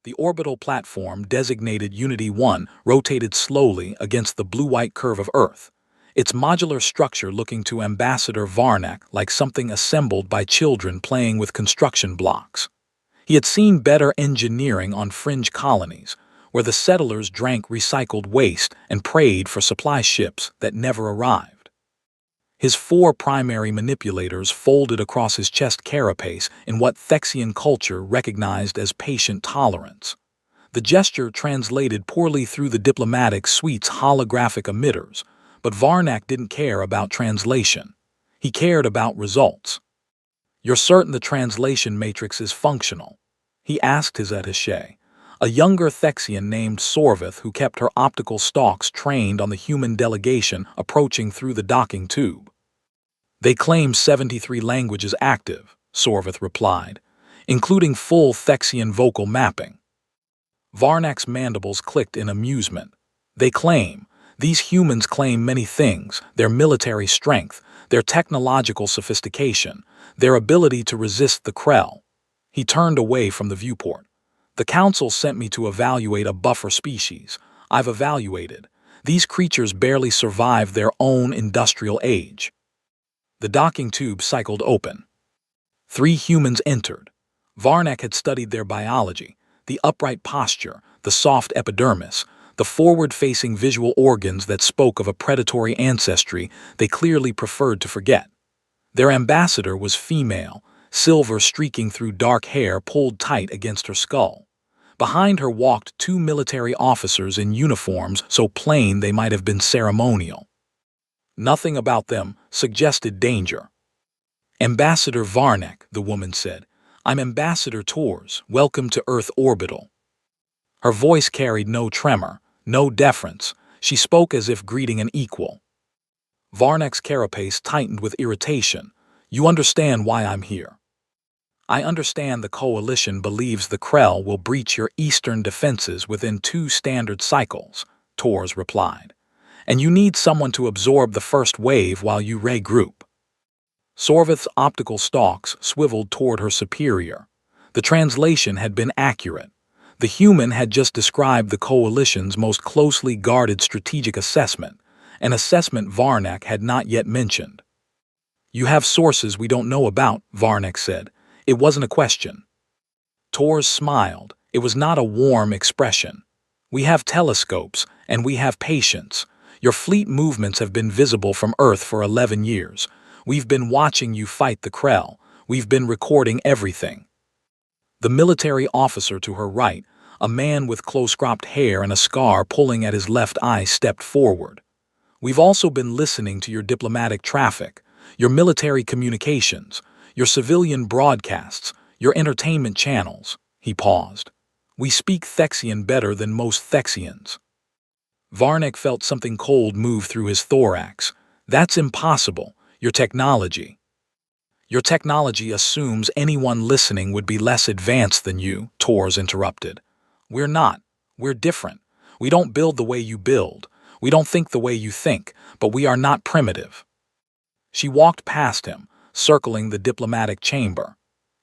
The orbital platform, designated Unity-1, rotated slowly against the blue-white curve of Earth, its modular structure looking to Ambassador Varnak like something assembled by children playing with construction blocks. He had seen better engineering on fringe colonies, where the settlers drank recycled waste and prayed for supply ships that never arrived. His four primary manipulators folded across his chest carapace in what Thexian culture recognized as patient tolerance. The gesture translated poorly through the diplomatic suite's holographic emitters, but Varnak didn't care about translation. He cared about results. "You're certain the translation matrix is functional?" he asked his attaché, a younger Thexian named Sorvith who kept her optical stalks trained on the human delegation approaching through the docking tube. "They claim 73 languages active," Sorvith replied, "including full Thexian vocal mapping." Varnak's mandibles clicked in amusement. "They claim. These humans claim many things: their military strength, their technological sophistication, their ability to resist the Krell." He turned away from the viewport. "The Council sent me to evaluate a buffer species. I've evaluated. These creatures barely survived their own industrial age." The docking tube cycled open. 3 humans entered. Varnak had studied their biology: the upright posture, the soft epidermis, the forward-facing visual organs that spoke of a predatory ancestry they clearly preferred to forget. Their ambassador was female, silver streaking through dark hair pulled tight against her skull. Behind her walked 2 military officers in uniforms so plain they might have been ceremonial. "Nothing about them suggested danger." "Ambassador Varnak," the woman said. "I'm Ambassador Tors. Welcome to Earth Orbital." Her voice carried no tremor, no deference. She spoke as if greeting an equal. Varnak's carapace tightened with irritation. "You understand why I'm here?" "I understand the Coalition believes the Krell will breach your eastern defenses within 2 standard cycles," Tors replied. "And you need someone to absorb the first wave while you regroup." Sorvith's optical stalks swiveled toward her superior. The translation had been accurate. The human had just described the Coalition's most closely guarded strategic assessment, an assessment Varnak had not yet mentioned. "You have sources we don't know about," Varnak said. It wasn't a question. Tors smiled. It was not a warm expression. "We have telescopes, and we have patience. Your fleet movements have been visible from Earth for 11 years. We've been watching you fight the Krell. We've been recording everything." The military officer to her right, a man with close-cropped hair and a scar pulling at his left eye, stepped forward. "We've also been listening to your diplomatic traffic, your military communications, your civilian broadcasts, your entertainment channels." He paused. "We speak Thexian better than most Thexians." Varnak felt something cold move through his thorax. "That's impossible. Your technology." "Your technology assumes anyone listening would be less advanced than you," Tors interrupted. "We're not. We're different. We don't build the way you build. We don't think the way you think, but we are not primitive." She walked past him, circling the diplomatic chamber.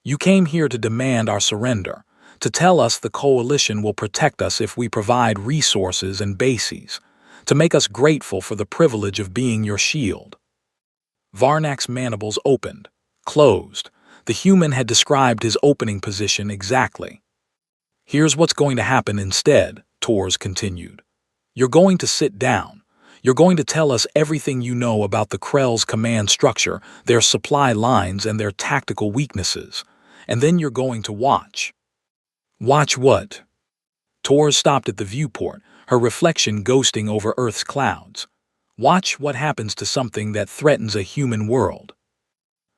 "You came here to demand our surrender, to tell us the Coalition will protect us if we provide resources and bases, to make us grateful for the privilege of being your shield." Varnak's mandibles opened, closed. The human had described his opening position exactly. "Here's what's going to happen instead," Tors continued. "You're going to sit down. You're going to tell us everything you know about the Krell's command structure, their supply lines, and their tactical weaknesses. And then you're going to watch." "Watch what?" Tors stopped at the viewport, her reflection ghosting over Earth's clouds. "Watch what happens to something that threatens a human world."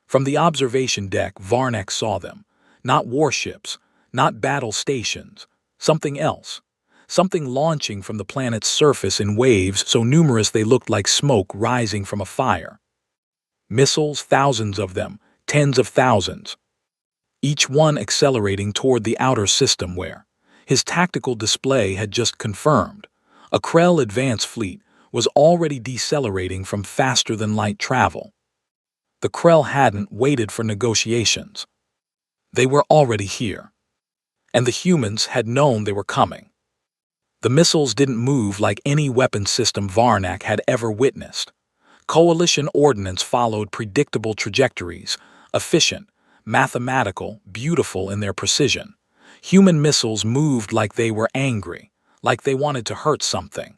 From the observation deck, Varnak saw them. Not warships, not battle stations. Something else. Something launching from the planet's surface in waves so numerous they looked like smoke rising from a fire. Missiles, thousands of them, tens of thousands. Each one accelerating toward the outer system where, his tactical display had just confirmed, a Krell advance fleet was already decelerating from faster-than-light travel. The Krell hadn't waited for negotiations. They were already here. And the humans had known they were coming. The missiles didn't move like any weapon system Varnak had ever witnessed. Coalition ordnance followed predictable trajectories, efficient, mathematical, beautiful in their precision. Human missiles moved like they were angry, like they wanted to hurt something.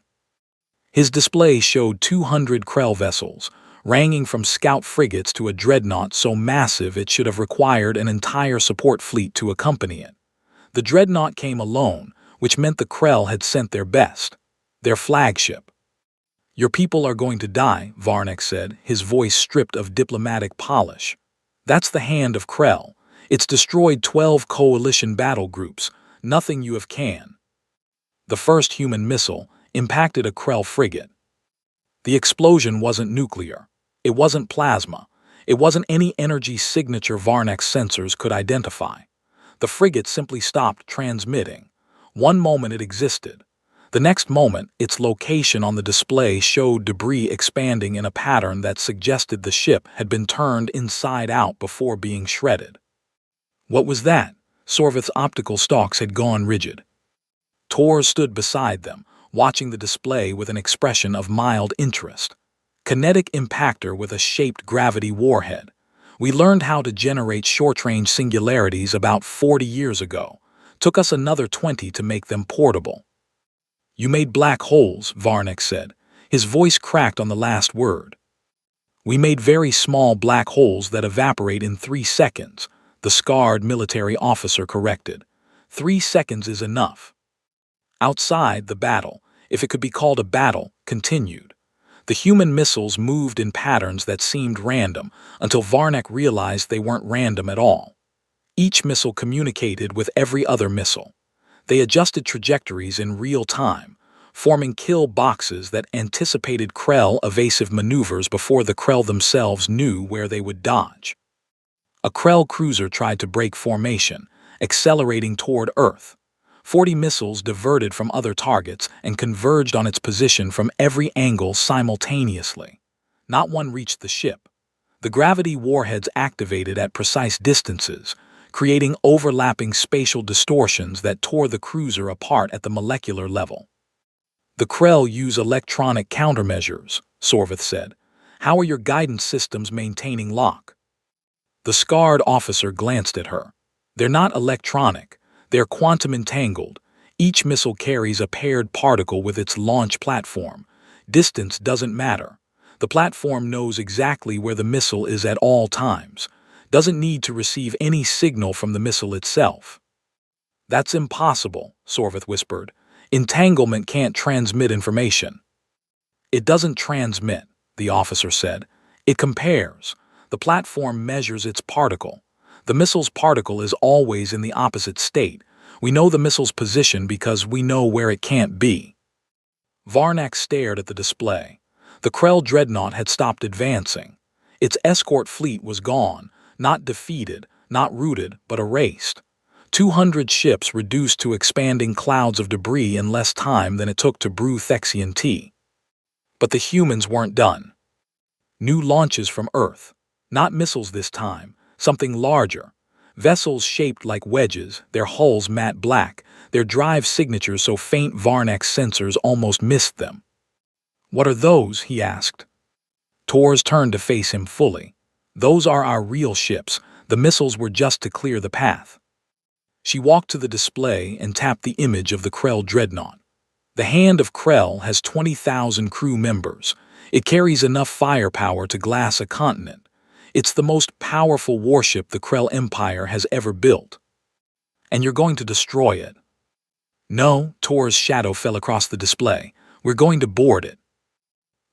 His display showed 200 Krell vessels, ranging from scout frigates to a dreadnought so massive it should have required an entire support fleet to accompany it. The dreadnought came alone, which meant the Krell had sent their best, their flagship. "Your people are going to die," Varnak said, his voice stripped of diplomatic polish. "That's the hand of Krell. It's destroyed 12 coalition battle groups, nothing you have can." The first human missile impacted a Krell frigate. The explosion wasn't nuclear. It wasn't plasma. It wasn't any energy signature Varnak's sensors could identify. The frigate simply stopped transmitting. One moment it existed. The next moment, its location on the display showed debris expanding in a pattern that suggested the ship had been turned inside out before being shredded. What was that? Sorvith's optical stalks had gone rigid. Tor stood beside them, watching the display with an expression of mild interest. Kinetic impactor with a shaped gravity warhead. We learned how to generate short-range singularities about 40 years ago. Took us another 20 to make them portable. "You made black holes," Varnak said. His voice cracked on the last word. "We made very small black holes that evaporate in 3 seconds, the scarred military officer corrected. 3 seconds is enough." Outside, the battle, if it could be called a battle, continued. The human missiles moved in patterns that seemed random until Varnak realized they weren't random at all. Each missile communicated with every other missile. They adjusted trajectories in real time, forming kill boxes that anticipated Krell evasive maneuvers before the Krell themselves knew where they would dodge. A Krell cruiser tried to break formation, accelerating toward Earth. 40 missiles diverted from other targets and converged on its position from every angle simultaneously. Not one reached the ship. The gravity warheads activated at precise distances, creating overlapping spatial distortions that tore the cruiser apart at the molecular level. "The Krell use electronic countermeasures," Sorvith said. "How are your guidance systems maintaining lock?" The scarred officer glanced at her. "They're not electronic. They're quantum entangled. Each missile carries a paired particle with its launch platform. Distance doesn't matter. The platform knows exactly where the missile is at all times. Doesn't need to receive any signal from the missile itself." "That's impossible," Sorvith whispered. "Entanglement can't transmit information." "It doesn't transmit," the officer said. "It compares. The platform measures its particle. The missile's particle is always in the opposite state. We know the missile's position because we know where it can't be." Varnak stared at the display. The Krell dreadnought had stopped advancing. Its escort fleet was gone, not defeated, not routed, but erased. 200 ships reduced to expanding clouds of debris in less time than it took to brew Thexian tea. But the humans weren't done. New launches from Earth. Not missiles this time, something larger. Vessels shaped like wedges, their hulls matte black, their drive signatures so faint Varnak's sensors almost missed them. "What are those?" he asked. Tor's turned to face him fully. "Those are our real ships. The missiles were just to clear the path." She walked to the display and tapped the image of the Krell dreadnought. "The hand of Krell has 20,000 crew members. It carries enough firepower to glass a continent. It's the most powerful warship the Krell Empire has ever built. And you're going to destroy it." "No," Tor's shadow fell across the display. "We're going to board it."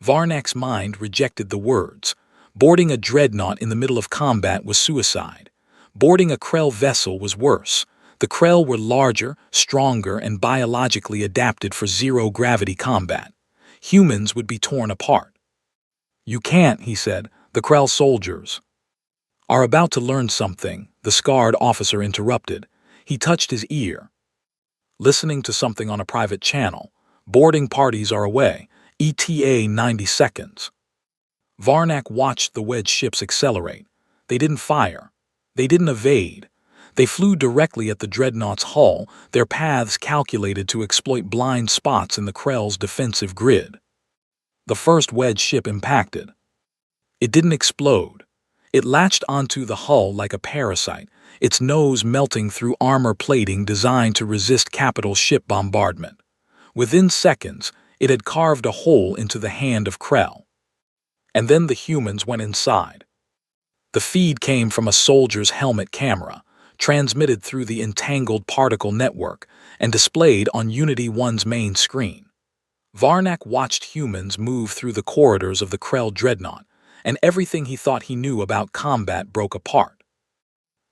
Varnak's mind rejected the words. Boarding a dreadnought in the middle of combat was suicide. Boarding a Krell vessel was worse. The Krell were larger, stronger, and biologically adapted for zero-gravity combat. Humans would be torn apart. "You can't," he said. "The Krell soldiers are about to learn something," the scarred officer interrupted. He touched his ear. "Listening to something on a private channel. Boarding parties are away. ETA 90 seconds. Varnak watched the wedge ships accelerate. They didn't fire. They didn't evade. They flew directly at the dreadnought's hull, their paths calculated to exploit blind spots in the Krell's defensive grid. The first wedge ship impacted. It didn't explode. It latched onto the hull like a parasite, its nose melting through armor plating designed to resist capital ship bombardment. Within seconds, it had carved a hole into the hand of Krell. And then the humans went inside. The feed came from a soldier's helmet camera, transmitted through the entangled particle network, and displayed on Unity 1's main screen. Varnak watched humans move through the corridors of the Krell dreadnought, and everything he thought he knew about combat broke apart.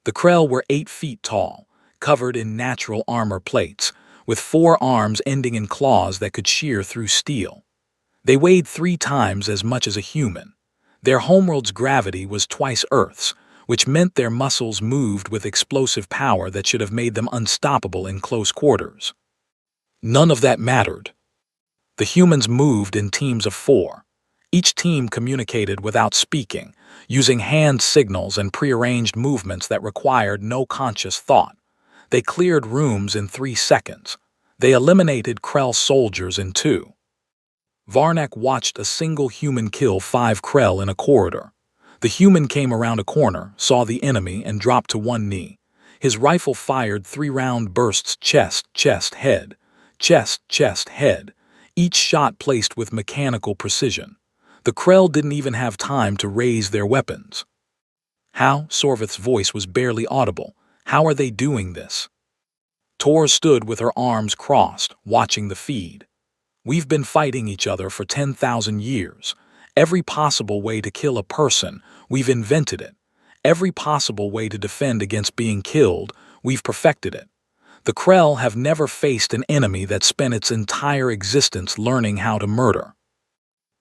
The Krell were 8 feet tall, covered in natural armor plates, with 4 arms ending in claws that could shear through steel. They weighed 3 times as much as a human. Their homeworld's gravity was twice Earth's, which meant their muscles moved with explosive power that should have made them unstoppable in close quarters. None of that mattered. The humans moved in teams of 4. Each team communicated without speaking, using hand signals and prearranged movements that required no conscious thought. They cleared rooms in 3 seconds. They eliminated Krell soldiers in 2. Varnak watched a single human kill 5 Krell in a corridor. The human came around a corner, saw the enemy, and dropped to one knee. His rifle fired 3-round bursts chest, chest, head, chest, chest, head, each shot placed with mechanical precision. The Krell didn't even have time to raise their weapons. How? Sorvith's voice was barely audible. How are they doing this? Tor stood with her arms crossed, watching the feed. We've been fighting each other for 10,000 years. Every possible way to kill a person, we've invented it. Every possible way to defend against being killed, we've perfected it. The Krell have never faced an enemy that spent its entire existence learning how to murder.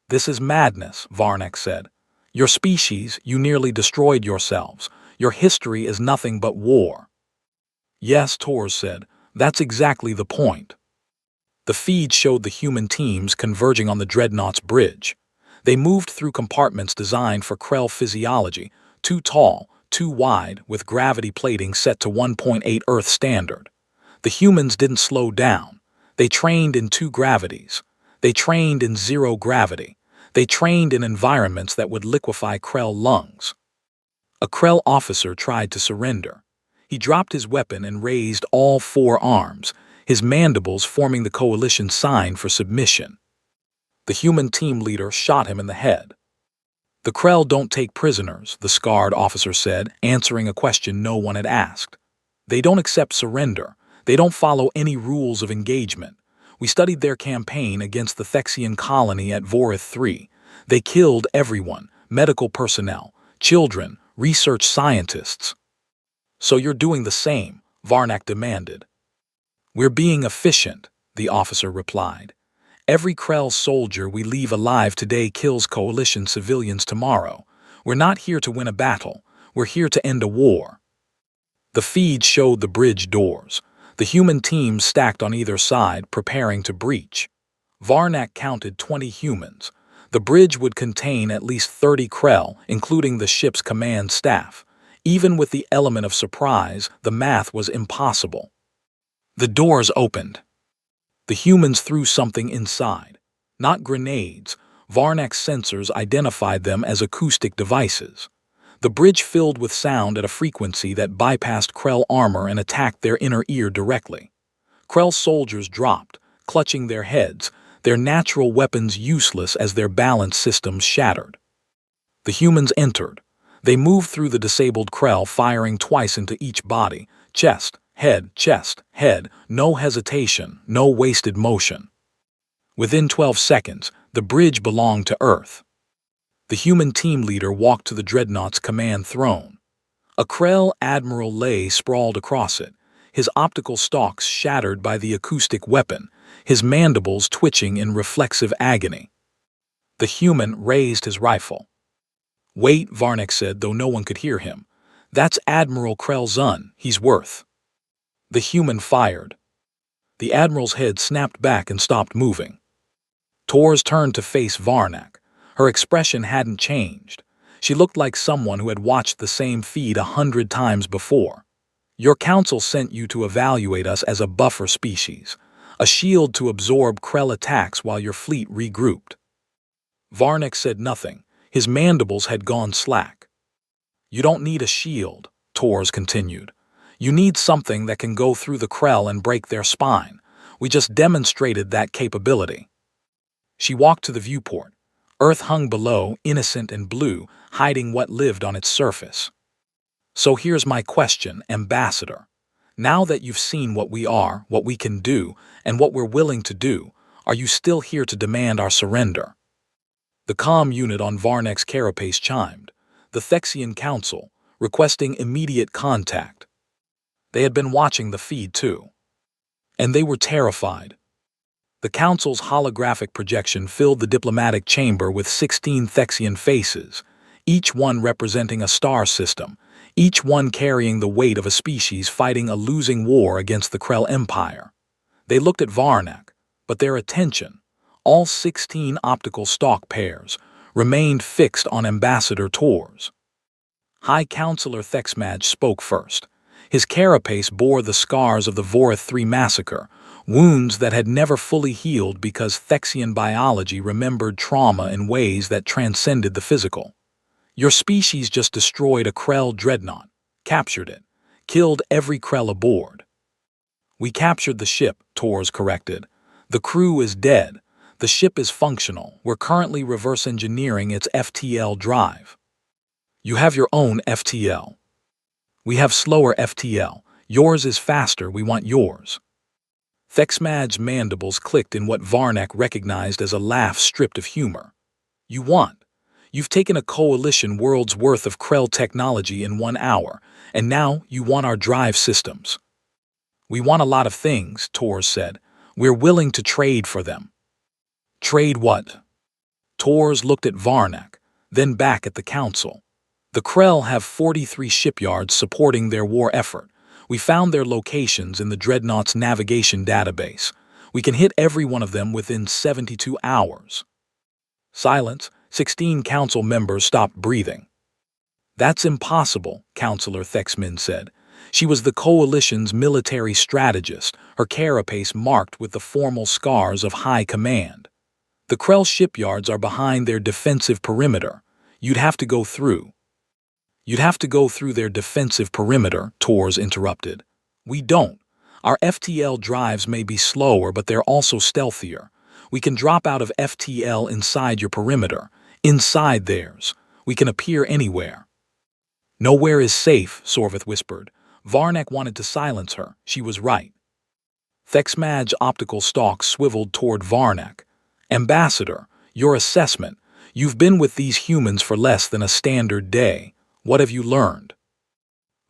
This is madness, Varnak said. Your species, you nearly destroyed yourselves. Your history is nothing but war. Yes, Tor said, that's exactly the point. The feed showed the human teams converging on the dreadnought's bridge. They moved through compartments designed for Krell physiology, too tall, too wide, with gravity plating set to 1.8 Earth standard. The humans didn't slow down. They trained in 2 gravities. They trained in 0 gravity. They trained in environments that would liquefy Krell lungs. A Krell officer tried to surrender. He dropped his weapon and raised all 4 arms, his mandibles forming the coalition sign for submission. The human team leader shot him in the head. The Krell don't take prisoners, the scarred officer said, answering a question no one had asked. They don't accept surrender. They don't follow any rules of engagement. We studied their campaign against the Thexian colony at Vorith 3. They killed everyone, medical personnel, children, research scientists. So you're doing the same, Varnak demanded. We're being efficient, the officer replied. Every Krell soldier we leave alive today kills coalition civilians tomorrow. We're not here to win a battle. We're here to end a war. The feed showed the bridge doors. The human teams stacked on either side, preparing to breach. Varnak counted 20 humans. The bridge would contain at least 30 Krell, including the ship's command staff. Even with the element of surprise, the math was impossible. The doors opened. The humans threw something inside. Not grenades. Varnak's sensors identified them as acoustic devices. The bridge filled with sound at a frequency that bypassed Krell armor and attacked their inner ear directly. Krell soldiers dropped, clutching their heads, their natural weapons useless as their balance systems shattered. The humans entered. They moved through the disabled Krell, firing twice into each body, chest, head, no hesitation, no wasted motion. Within 12 seconds, the bridge belonged to Earth. The human team leader walked to the dreadnought's command throne. A Krell admiral lay sprawled across it, his optical stalks shattered by the acoustic weapon, his mandibles twitching in reflexive agony. The human raised his rifle. Wait, Varnak said, though no one could hear him. That's Admiral Krell Zun, he's worth. The human fired. The admiral's head snapped back and stopped moving. Tors turned to face Varnak. Her expression hadn't changed. She looked like someone who had watched the same feed 100 times before. Your council sent you to evaluate us as a buffer species, a shield to absorb Krell attacks while your fleet regrouped. Varnek said nothing. His mandibles had gone slack. You don't need a shield, Tors continued. You need something that can go through the Krell and break their spine. We just demonstrated that capability. She walked to the viewport. Earth hung below, innocent and blue, hiding what lived on its surface. So here's my question, Ambassador. Now that you've seen what we are, what we can do, and what we're willing to do, are you still here to demand our surrender? The comm unit on Varnek's carapace chimed, the Thexian Council, requesting immediate contact. They had been watching the feed too. And they were terrified. The Council's holographic projection filled the diplomatic chamber with 16 Thexian faces, each one representing a star system, each one carrying the weight of a species fighting a losing war against the Krell Empire. They looked at Varnek, but their attention, all 16 optical stalk pairs, remained fixed on Ambassador Tors. High Counselor Thexmaj spoke first. His carapace bore the scars of the Vorath III massacre, wounds that had never fully healed because Thexian biology remembered trauma in ways that transcended the physical. Your species just destroyed a Krell dreadnought, captured it, killed every Krell aboard. We captured the ship, Tors corrected. The crew is dead. The ship is functional. We're currently reverse engineering its FTL drive. You have your own FTL. We have slower FTL. Yours is faster. We want yours. Thexmaj's mandibles clicked in what Varnek recognized as a laugh stripped of humor. You want. You've taken a coalition world's worth of Krell technology in 1 hour, and now you want our drive systems. We want a lot of things, Tors said. We're willing to trade for them. Trade what? Tors looked at Varnek, then back at the Council. The Krell have 43 shipyards supporting their war effort. We found their locations in the Dreadnought's navigation database. We can hit every one of them within 72 hours. Silence. 16 council members stopped breathing. That's impossible, Counselor Thexmin said. She was the coalition's military strategist, her carapace marked with the formal scars of high command. The Krell shipyards are behind their defensive perimeter. You'd have to go through their defensive perimeter, Tors interrupted. We don't. Our FTL drives may be slower, but they're also stealthier. We can drop out of FTL inside your perimeter, inside theirs. We can appear anywhere. Nowhere is safe, Sorvith whispered. Varnek wanted to silence her. She was right. Thexmaj's optical stalk swiveled toward Varnek. Ambassador, your assessment. You've been with these humans for less than a standard day. What have you learned?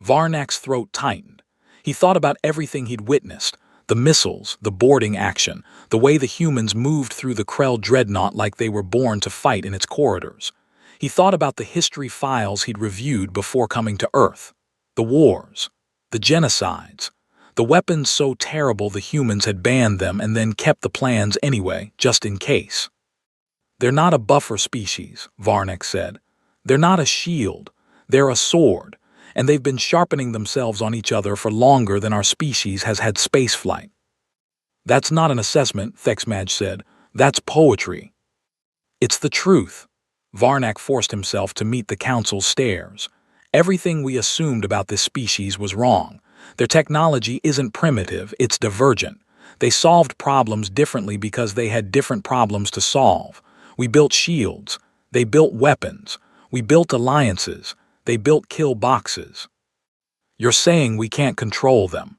Varnak's throat tightened. He thought about everything he'd witnessed. The missiles, the boarding action, the way the humans moved through the Krell dreadnought like they were born to fight in its corridors. He thought about the history files he'd reviewed before coming to Earth. The wars, the genocides, the weapons so terrible the humans had banned them and then kept the plans anyway, just in case. They're not a buffer species, Varnek said. They're not a shield. They're a sword. And they've been sharpening themselves on each other for longer than our species has had spaceflight. That's not an assessment, Thexmaj said. That's poetry. It's the truth. Varnek forced himself to meet the Council's stares. Everything we assumed about this species was wrong. Their technology isn't primitive, it's divergent. They solved problems differently because they had different problems to solve. We built shields. They built weapons. We built alliances. They built kill boxes. You're saying we can't control them.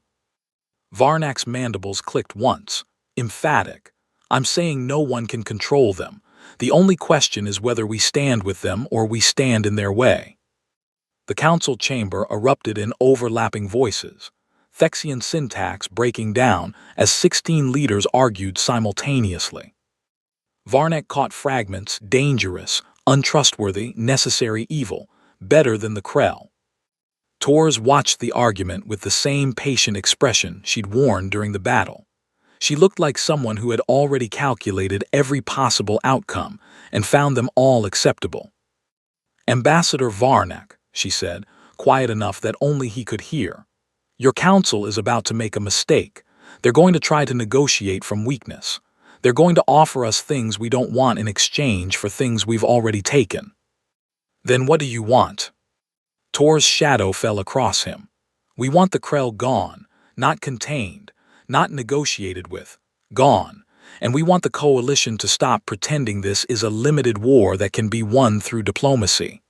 Varnak's mandibles clicked once, emphatic. I'm saying no one can control them. The only question is whether we stand with them or we stand in their way. The council chamber erupted in overlapping voices, Thexian syntax breaking down as 16 leaders argued simultaneously. Varnek caught fragments, dangerous, untrustworthy, necessary evil, better than the Krell. Tors watched the argument with the same patient expression she'd worn during the battle. She looked like someone who had already calculated every possible outcome and found them all acceptable. Ambassador Varnek, she said, quiet enough that only he could hear. Your council is about to make a mistake. They're going to try to negotiate from weakness. They're going to offer us things we don't want in exchange for things we've already taken. Then what do you want? Tor's shadow fell across him. We want the Krell gone, not contained, not negotiated with, gone. And we want the coalition to stop pretending this is a limited war that can be won through diplomacy.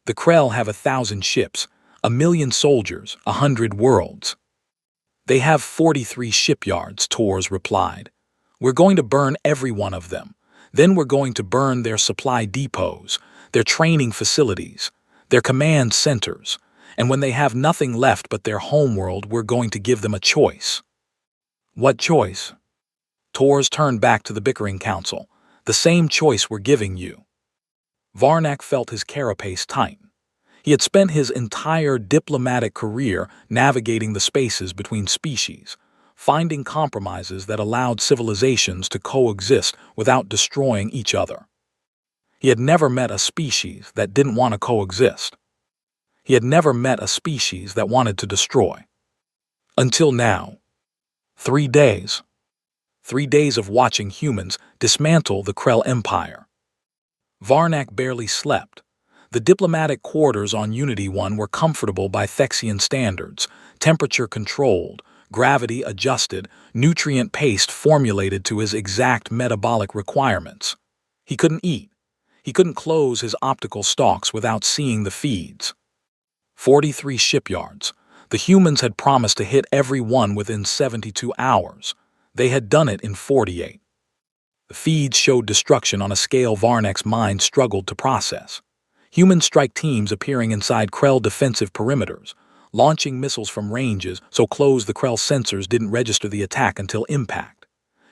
The Krell have 1,000 ships, 1,000,000 soldiers, 100 worlds. They have 43 shipyards, Tors replied. We're going to burn every one of them. Then we're going to burn their supply depots, their training facilities, their command centers, and when they have nothing left but their homeworld, we're going to give them a choice. What choice? Tors turned back to the bickering council. The same choice we're giving you. Varnak felt his carapace tighten. He had spent his entire diplomatic career navigating the spaces between species, finding compromises that allowed civilizations to coexist without destroying each other. He had never met a species that didn't want to coexist. He had never met a species that wanted to destroy. Until now. 3 days. 3 days of watching humans dismantle the Krell Empire. Varnak barely slept. The diplomatic quarters on Unity 1 were comfortable by Thexian standards, temperature-controlled, gravity-adjusted, nutrient-paced formulated to his exact metabolic requirements. He couldn't eat. He couldn't close his optical stalks without seeing the feeds. 43 shipyards. The humans had promised to hit every one within 72 hours. They had done it in 48. The feeds showed destruction on a scale Varnak's mind struggled to process. Human strike teams appearing inside Krell defensive perimeters, launching missiles from ranges so close the Krell sensors didn't register the attack until impact.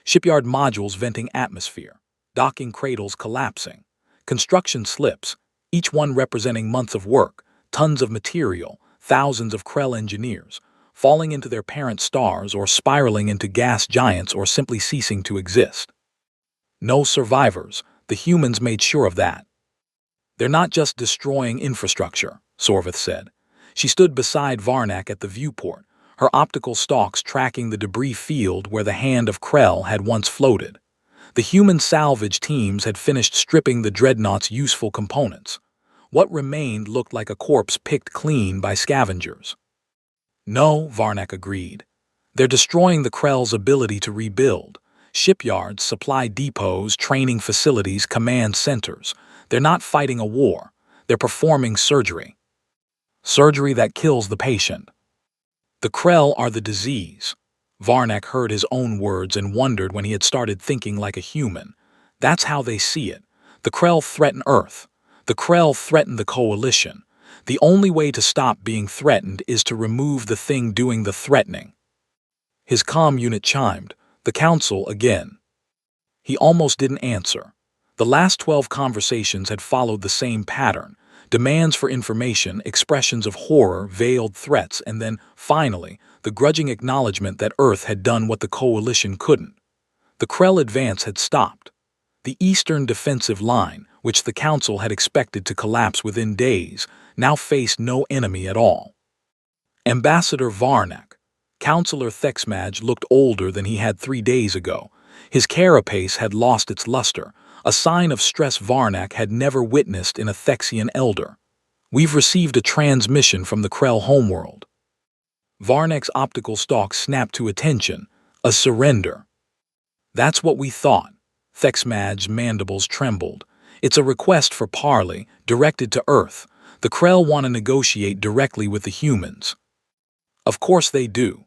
Shipyard modules venting atmosphere, docking cradles collapsing, construction slips, each one representing months of work, tons of material, thousands of Krell engineers, falling into their parent stars or spiraling into gas giants or simply ceasing to exist. No survivors, the humans made sure of that. They're not just destroying infrastructure, Sorvith said. She stood beside Varnak at the viewport, her optical stalks tracking the debris field where the hand of Krell had once floated. The human salvage teams had finished stripping the dreadnought's useful components. What remained looked like a corpse picked clean by scavengers. No, Varnak agreed. They're destroying the Krell's ability to rebuild. Shipyards, supply depots, training facilities, command centers. They're not fighting a war. They're performing surgery. Surgery that kills the patient. The Krell are the disease. Varnak heard his own words and wondered when he had started thinking like a human. That's how they see it. The Krell threaten Earth. The Krell threaten the coalition. The only way to stop being threatened is to remove the thing doing the threatening. His comm unit chimed. The council again. He almost didn't answer. The last 12 conversations had followed the same pattern. Demands for information, expressions of horror, veiled threats, and then, finally, the grudging acknowledgement that Earth had done what the coalition couldn't. The Krell advance had stopped. The eastern defensive line, which the council had expected to collapse within days, now faced no enemy at all. Ambassador Varnak, Councillor Thexmaj, looked older than he had 3 days ago. His carapace had lost its luster, a sign of stress Varnak had never witnessed in a Thexian elder. We've received a transmission from the Krell homeworld. Varnak's optical stalk snapped to attention. A surrender. That's what we thought. Thexmaj's mandibles trembled. It's a request for parley, directed to Earth. The Krell want to negotiate directly with the humans. Of course they do.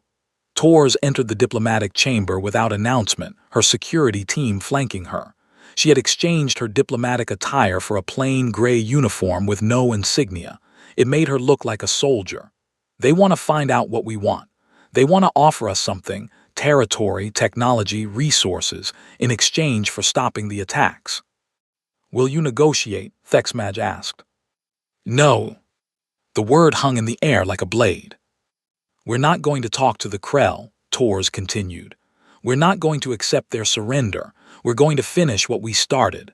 Tors entered the diplomatic chamber without announcement, her security team flanking her. She had exchanged her diplomatic attire for a plain gray uniform with no insignia. It made her look like a soldier. They want to find out what we want. They want to offer us something, territory, technology, resources, in exchange for stopping the attacks. Will you negotiate? Thexmaj asked. No. The word hung in the air like a blade. We're not going to talk to the Krell, Tors continued. We're not going to accept their surrender. We're going to finish what we started.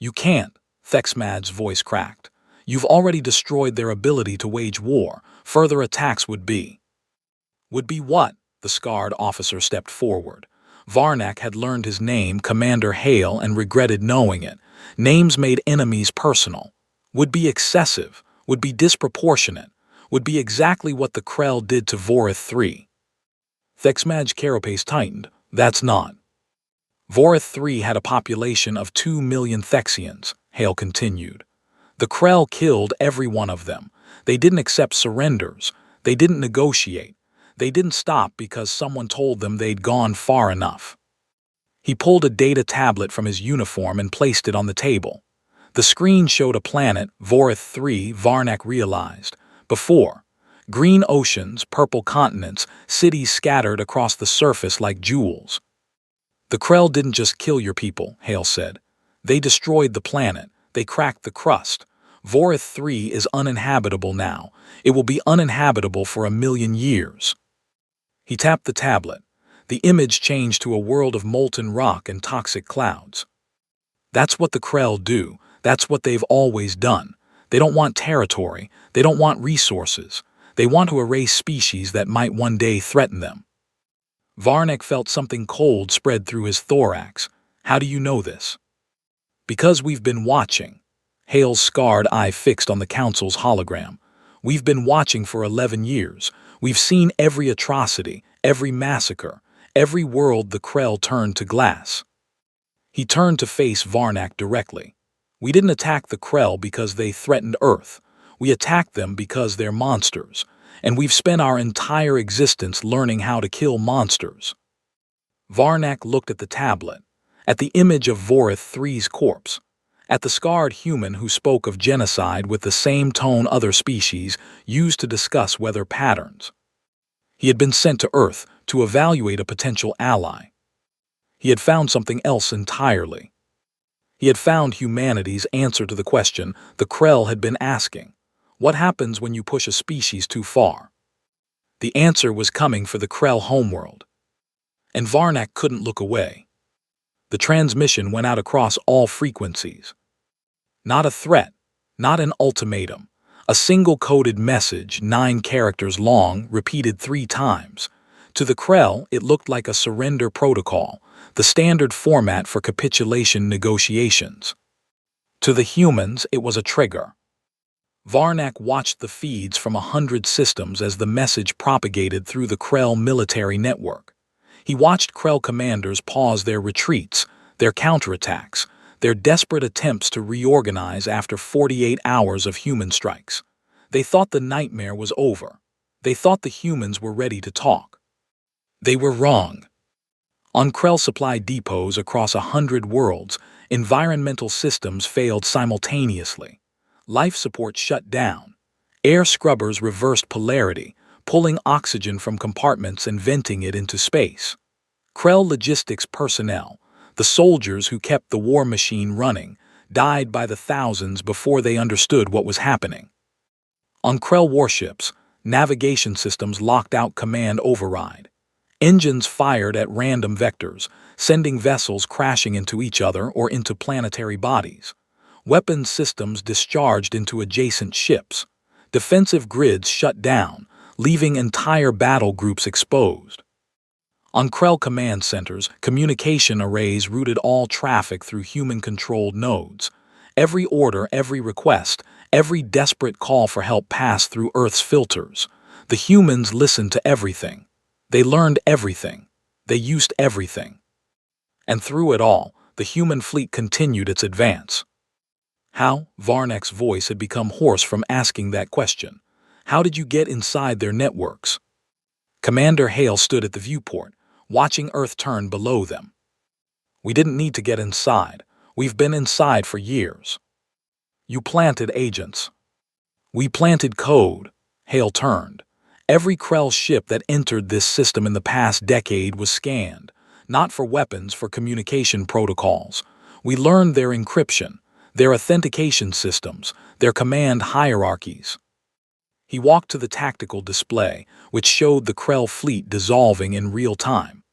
You can't, Thexmaj's voice cracked. You've already destroyed their ability to wage war. Further attacks would be Would be what? The scarred officer stepped forward. Varnak had learned his name, Commander Hale, and regretted knowing it. Names made enemies personal. Would be excessive, would be disproportionate, would be exactly what the Krell did to Vorith III. Thexmaj carapace tightened. That's not. Vorith III had a population of 2 million Thexians, Hale continued. The Krell killed every one of them. They didn't accept surrenders. They didn't negotiate. They didn't stop because someone told them they'd gone far enough. He pulled a data tablet from his uniform and placed it on the table. The screen showed a planet, Vorith III, Varnak realized. Before, green oceans, purple continents, cities scattered across the surface like jewels. The Krell didn't just kill your people, Hale said. They destroyed the planet. They cracked the crust. Vorith III is uninhabitable now. It will be uninhabitable for 1,000,000 years. He tapped the tablet. The image changed to a world of molten rock and toxic clouds. That's what the Krell do. That's what they've always done. They don't want territory. They don't want resources. They want to erase species that might one day threaten them. Varnak felt something cold spread through his thorax. How do you know this? Because we've been watching. Hale's scarred eye fixed on the Council's hologram. We've been watching for 11 years. We've seen every atrocity, every massacre, every world the Krell turned to glass. He turned to face Varnak directly. We didn't attack the Krell because they threatened Earth. We attacked them because they're monsters. And we've spent our entire existence learning how to kill monsters. Varnak looked at the tablet, at the image of Vorith III's corpse, at the scarred human who spoke of genocide with the same tone other species used to discuss weather patterns. He had been sent to Earth to evaluate a potential ally. He had found something else entirely. He had found humanity's answer to the question the Krell had been asking. What happens when you push a species too far? The answer was coming for the Krell homeworld. And Varnak couldn't look away. The transmission went out across all frequencies. Not a threat, not an ultimatum. A single coded message, 9 characters long, repeated 3 times. To the Krell, it looked like a surrender protocol, the standard format for capitulation negotiations. To the humans, it was a trigger. Varnak watched the feeds from 100 systems as the message propagated through the Krell military network. He watched Krell commanders pause their retreats, their counterattacks, their desperate attempts to reorganize after 48 hours of human strikes. They thought the nightmare was over. They thought the humans were ready to talk. They were wrong. On Krell supply depots across 100 worlds, environmental systems failed simultaneously. Life support shut down. Air scrubbers reversed polarity, pulling oxygen from compartments and venting it into space. Krell logistics personnel, the soldiers who kept the war machine running, died by the thousands before they understood what was happening. On Krell warships, navigation systems locked out command override. Engines fired at random vectors, sending vessels crashing into each other or into planetary bodies. Weapons systems discharged into adjacent ships. Defensive grids shut down, leaving entire battle groups exposed. On Krell command centers, communication arrays routed all traffic through human-controlled nodes. Every order, every request, every desperate call for help passed through Earth's filters. The humans listened to everything. They learned everything. They used everything. And through it all, the human fleet continued its advance. How? Varnak's voice had become hoarse from asking that question. How did you get inside their networks? Commander Hale stood at the viewport, watching Earth turn below them. We didn't need to get inside. We've been inside for years. You planted agents. We planted code. Hale turned. Every Krell ship that entered this system in the past decade was scanned, not for weapons, for communication protocols. We learned their encryption, their authentication systems, their command hierarchies. He walked to the tactical display, which showed the Krell fleet dissolving in real time.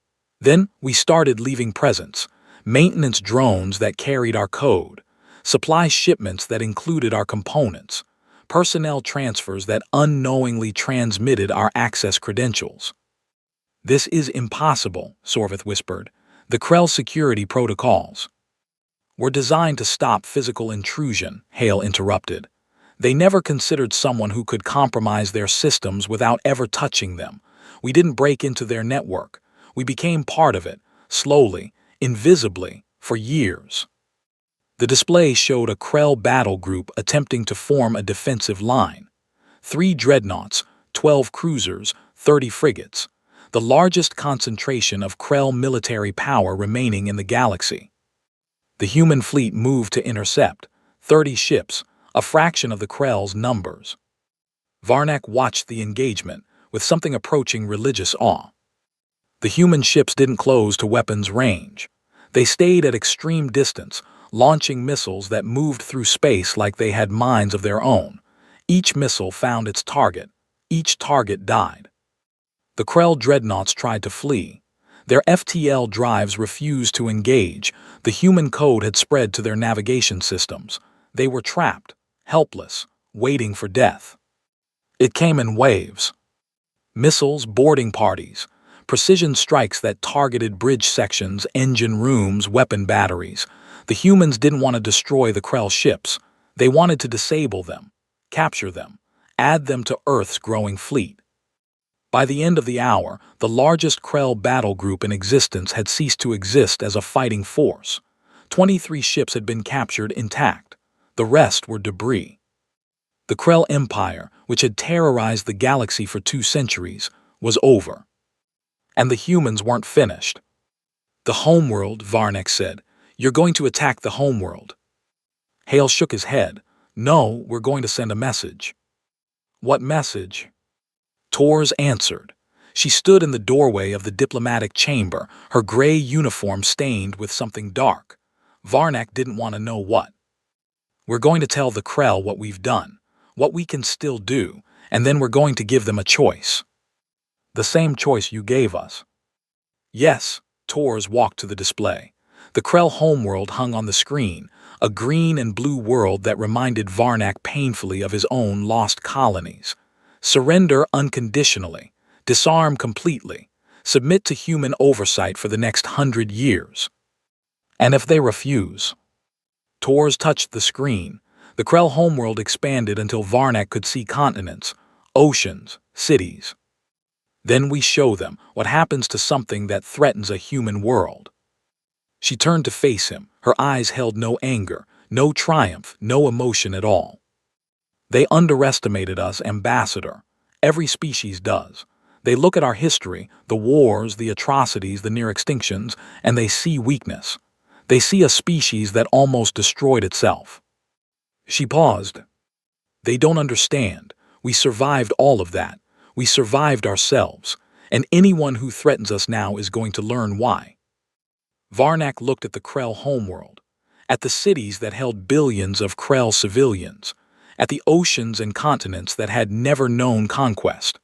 Then we started leaving presents, maintenance drones that carried our code, supply shipments that included our components, personnel transfers that unknowingly transmitted our access credentials. "This is impossible," Sorvith whispered. "The Krell security protocols were designed to stop physical intrusion," Hale interrupted. "They never considered someone who could compromise their systems without ever touching them. We didn't break into their network. We became part of it, slowly, invisibly, for years." The display showed a Krell battle group attempting to form a defensive line. 3 dreadnoughts, 12 cruisers, 30 frigates. The largest concentration of Krell military power remaining in the galaxy. The human fleet moved to intercept. 30 ships, a fraction of the Krell's numbers. Varnak watched the engagement with something approaching religious awe. The human ships didn't close to weapons range. They stayed at extreme distance, launching missiles that moved through space like they had minds of their own. Each missile found its target. Each target died. The Krell dreadnoughts tried to flee. Their FTL drives refused to engage. The human code had spread to their navigation systems. They were trapped, helpless, waiting for death. It came in waves. Missiles, boarding parties, precision strikes that targeted bridge sections, engine rooms, weapon batteries. The humans didn't want to destroy the Krell ships. They wanted to disable them, capture them, add them to Earth's growing fleet. By the end of the hour, the largest Krell battle group in existence had ceased to exist as a fighting force. 23 ships had been captured intact. The rest were debris. The Krell Empire, which had terrorized the galaxy for 2 centuries, was over. And the humans weren't finished. "The homeworld," Varnak said. "You're going to attack the homeworld." Hale shook his head. "No, we're going to send a message." "What message?" Tors answered. She stood in the doorway of the diplomatic chamber, her gray uniform stained with something dark. Varnak didn't want to know what. "We're going to tell the Krell what we've done, what we can still do, and then we're going to give them a choice." "The same choice you gave us." "Yes." Tors walked to the display. The Krell homeworld hung on the screen, a green and blue world that reminded Varnak painfully of his own lost colonies. "Surrender unconditionally, disarm completely, submit to human oversight for the next 100 years. And if they refuse?" Tors touched the screen. The Krell homeworld expanded until Varnak could see continents, oceans, cities. "Then we show them what happens to something that threatens a human world." She turned to face him. Her eyes held no anger, no triumph, no emotion at all. "They underestimated us, Ambassador. Every species does. They look at our history, the wars, the atrocities, the near extinctions, and they see weakness. They see a species that almost destroyed itself." She paused. "They don't understand. We survived all of that. We survived ourselves. And anyone who threatens us now is going to learn why." Varnak looked at the Krell homeworld, at the cities that held billions of Krell civilians, at the oceans and continents that had never known conquest.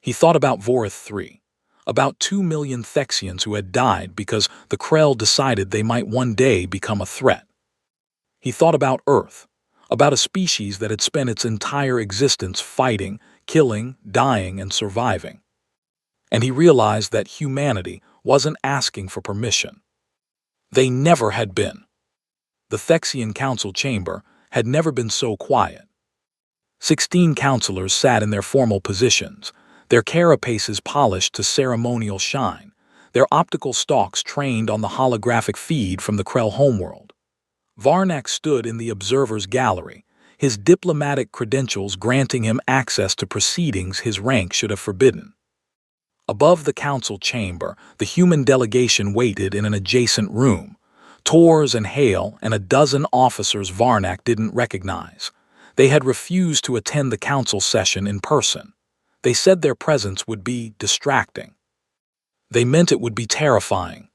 He thought about Vorith 3, about 2 million Thexians who had died because the Krell decided they might one day become a threat. He thought about Earth, about a species that had spent its entire existence fighting, killing, dying, and surviving. And he realized that humanity wasn't asking for permission. They never had been. The Thexian council chamber had never been so quiet. 16 counselors sat in their formal positions, their carapaces polished to ceremonial shine, their optical stalks trained on the holographic feed from the Krell homeworld. Varnak stood in the observer's gallery, his diplomatic credentials granting him access to proceedings his rank should have forbidden. Above the council chamber, the human delegation waited in an adjacent room. Tors and Hale and a dozen officers Varnak didn't recognize. They had refused to attend the council session in person. They said their presence would be distracting. They meant it would be terrifying.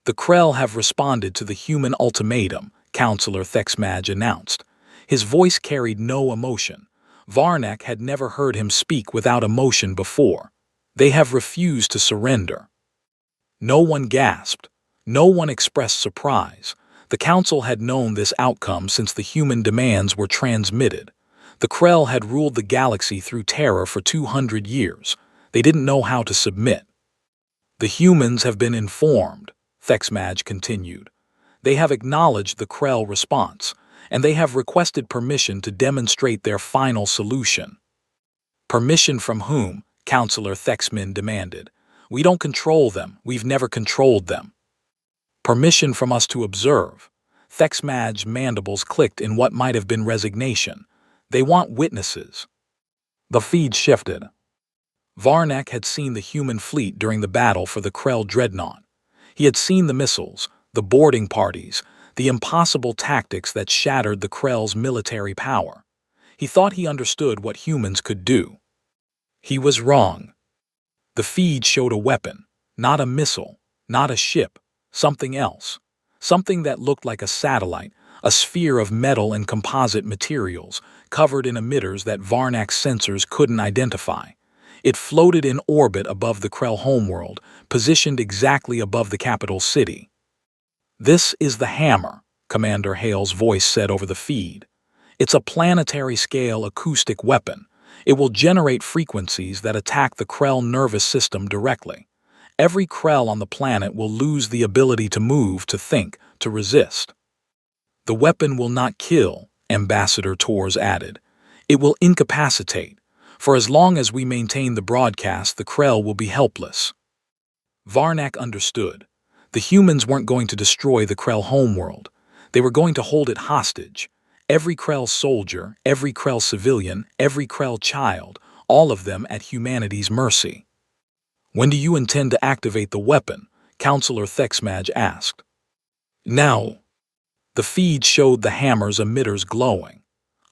"The Krell have responded to the human ultimatum," Counselor Thexmaj announced. His voice carried no emotion. Varnak had never heard him speak without emotion before. "They have refused to surrender." No one gasped. No one expressed surprise. The council had known this outcome since the human demands were transmitted. The Krell had ruled the galaxy through terror for 200 years. They didn't know how to submit. The humans have been informed, Thexmaj continued. They have acknowledged the Krell response, and they have requested permission to demonstrate their final solution. Permission from whom? Counselor Thexmin demanded. We don't control them. We've never controlled them. Permission from us to observe. Thexmaj's mandibles clicked in what might have been resignation. They want witnesses. The feed shifted. Varnak had seen the human fleet during the battle for the Krell dreadnought. He had seen the missiles, the boarding parties, the impossible tactics that shattered the Krell's military power. He thought he understood what humans could do. He was wrong. The feed showed a weapon, not a missile, not a ship, something else. Something that looked like a satellite, a sphere of metal and composite materials, covered in emitters that Varnak's sensors couldn't identify. It floated in orbit above the Krell homeworld, positioned exactly above the capital city. This is the hammer, Commander Hale's voice said over the feed. It's a planetary-scale acoustic weapon. It will generate frequencies that attack the Krell nervous system directly. Every Krell on the planet will lose the ability to move, to think, to resist. The weapon will not kill, Ambassador Tors added. It will incapacitate. For as long as we maintain the broadcast, the Krell will be helpless. Varnak understood. The humans weren't going to destroy the Krell homeworld. They were going to hold it hostage. Every Krell soldier, every Krell civilian, every Krell child, all of them at humanity's mercy. When do you intend to activate the weapon? Counselor Thexmaj asked. Now. The feed showed the hammer's emitters glowing,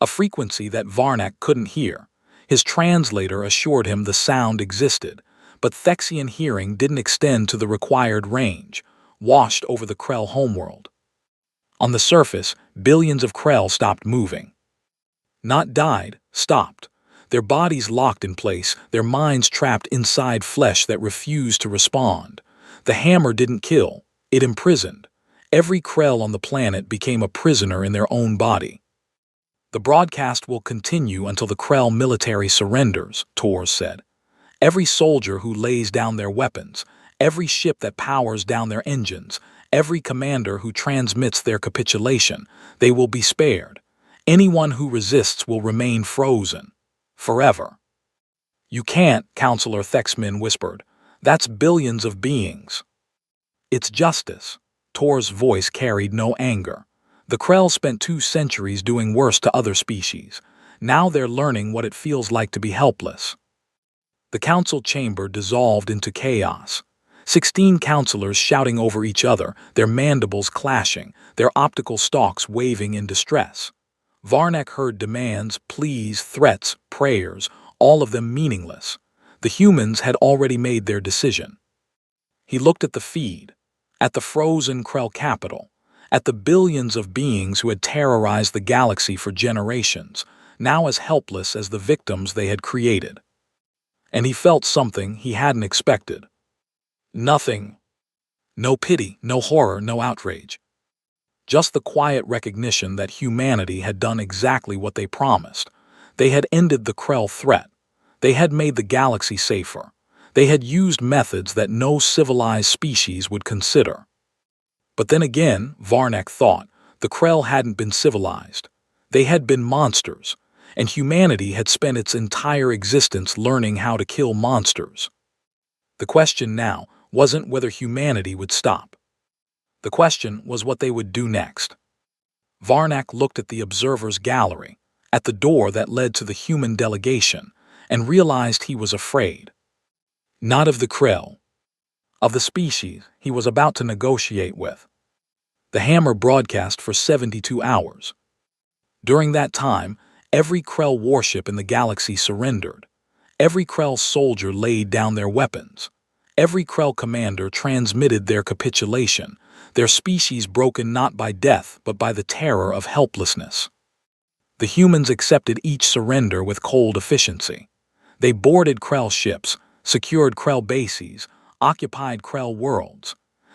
a frequency that Varnak couldn't hear. His translator assured him the sound existed, but Thexian hearing didn't extend to the required range, washed over the Krell homeworld. On the surface, billions of Krell stopped moving. Not died, stopped. Their bodies locked in place, their minds trapped inside flesh that refused to respond. The hammer didn't kill, it imprisoned. Every Krell on the planet became a prisoner in their own body. The broadcast will continue until the Krell military surrenders, Tors said. Every soldier who lays down their weapons, every ship that powers down their engines, every commander who transmits their capitulation, they will be spared. Anyone who resists will remain frozen. Forever. You can't, Counselor Thexmin whispered. That's billions of beings. It's justice. Tor's voice carried no anger. The Krell spent 2 centuries doing worse to other species. Now they're learning what it feels like to be helpless. The council chamber dissolved into chaos. 16 counselors shouting over each other, their mandibles clashing, their optical stalks waving in distress. Varnak heard demands, pleas, threats, prayers, all of them meaningless. The humans had already made their decision. He looked at the feed, at the frozen Krell capital, at the billions of beings who had terrorized the galaxy for generations, now as helpless as the victims they had created. And he felt something he hadn't expected. Nothing. No pity, no horror, no outrage. Just the quiet recognition that humanity had done exactly what they promised. They had ended the Krell threat. They had made the galaxy safer. They had used methods that no civilized species would consider. But then again, Varnak thought, the Krell hadn't been civilized. They had been monsters, and humanity had spent its entire existence learning how to kill monsters. The question now wasn't whether humanity would stop. The question was what they would do next. Varnak looked at the observer's gallery, at the door that led to the human delegation, and realized he was afraid. Not of the Krell, of the species he was about to negotiate with. The hammer broadcast for 72 hours. During that time, every Krell warship in the galaxy surrendered. Every Krell soldier laid down their weapons. Every Krell commander transmitted their capitulation, their species broken not by death but by the terror of helplessness. The humans accepted each surrender with cold efficiency. They boarded Krell ships, secured Krell bases, occupied Krell worlds.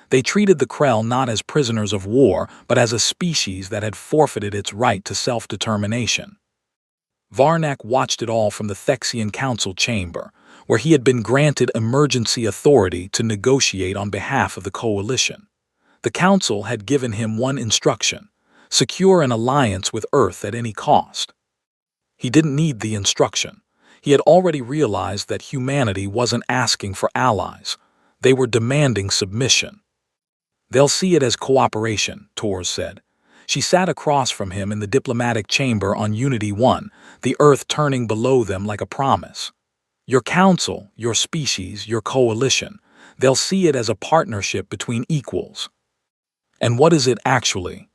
They treated the Krell not as prisoners of war, but as a species that had forfeited its right to self-determination. Varnak watched it all from the Thexian council chamber, where he had been granted emergency authority to negotiate on behalf of the coalition. The Council had given him one instruction: secure an alliance with Earth at any cost. He didn't need the instruction. He had already realized that humanity wasn't asking for allies. They were demanding submission. "They'll see it as cooperation," Torres said. She sat across from him in the diplomatic chamber on Unity 1, the Earth turning below them like a promise. "Your council, your species, your coalition, they'll see it as a partnership between equals." "And what is it actually?"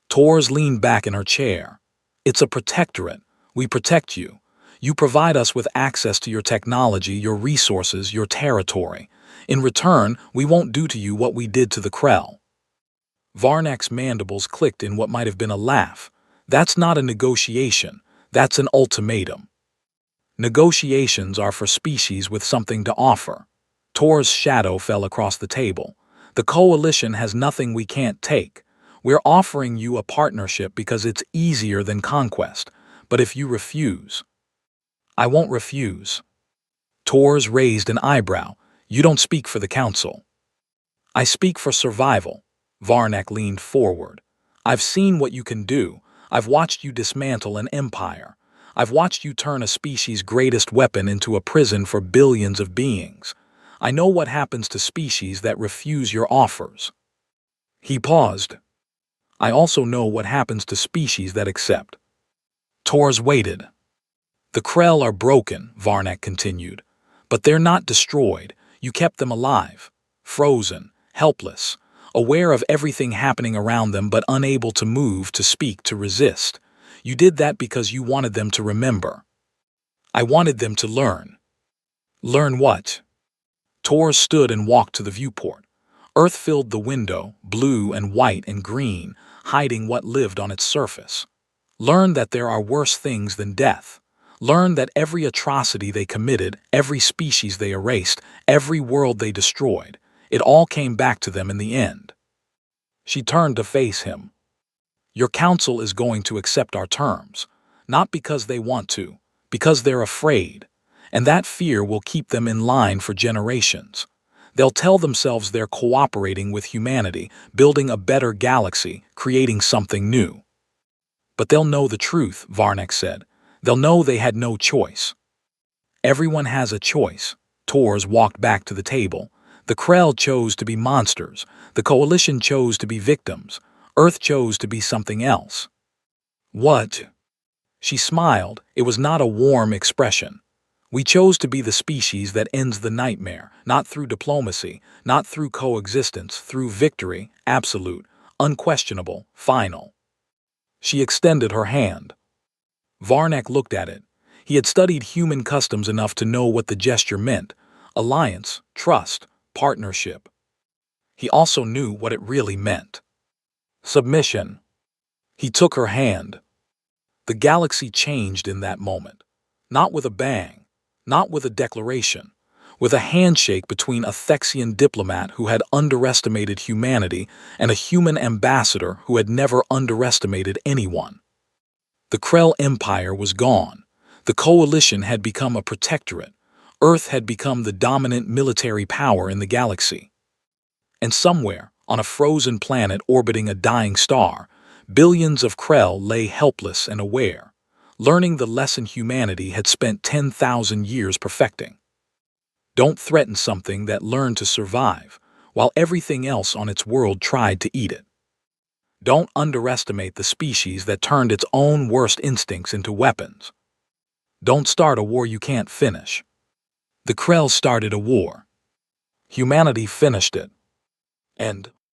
Torres leaned back in her chair. "It's a protectorate. We protect you. You provide us with access to your technology, your resources, your territory. In return, we won't do to you what we did to the Krell." Varnak's mandibles clicked in what might have been a laugh. "That's not a negotiation. That's an ultimatum." "Negotiations are for species with something to offer." Tor's shadow fell across the table. "The coalition has nothing we can't take. We're offering you a partnership because it's easier than conquest. But if you refuse—" "I won't refuse." Torres raised an eyebrow. "You don't speak for the Council." "I speak for survival." Varnak leaned forward. "I've seen what you can do. I've watched you dismantle an empire. I've watched you turn a species' greatest weapon into a prison for billions of beings. I know what happens to species that refuse your offers." He paused. "I also know what happens to species that accept." Torres waited. "The Krell are broken," Varnak continued. "But they're not destroyed. You kept them alive. Frozen, helpless, aware of everything happening around them but unable to move, to speak, to resist. You did that because you wanted them to remember." "I wanted them to learn." "Learn what?" Torres stood and walked to the viewport. Earth filled the window, blue and white and green, hiding what lived on its surface. "Learn that there are worse things than death. Learn that every atrocity they committed, every species they erased, every world they destroyed, it all came back to them in the end." She turned to face him. "Your council is going to accept our terms, not because they want to, because they're afraid. And that fear will keep them in line for generations. They'll tell themselves they're cooperating with humanity, building a better galaxy, creating something new. But they'll know the truth," Varnak said. "They'll know they had no choice." "Everyone has a choice." Torres walked back to the table. "The Krell chose to be monsters. The Coalition chose to be victims. Earth chose to be something else." "What?" She smiled. It was not a warm expression. "We chose to be the species that ends the nightmare, not through diplomacy, not through coexistence, through victory, absolute, unquestionable, final." She extended her hand. Varnak looked at it. He had studied human customs enough to know what the gesture meant: alliance, trust, partnership. He also knew what it really meant: submission. He took her hand. The galaxy changed in that moment. Not with a bang, not with a declaration, with a handshake between a Thexian diplomat who had underestimated humanity and a human ambassador who had never underestimated anyone. The Krell Empire was gone. The Coalition had become a protectorate. Earth had become the dominant military power in the galaxy. And somewhere, on a frozen planet orbiting a dying star, billions of Krell lay helpless and aware, learning the lesson humanity had spent 10,000 years perfecting. Don't threaten something that learned to survive, while everything else on its world tried to eat it. Don't underestimate the species that turned its own worst instincts into weapons. Don't start a war you can't finish. The Krell started a war. Humanity finished it. And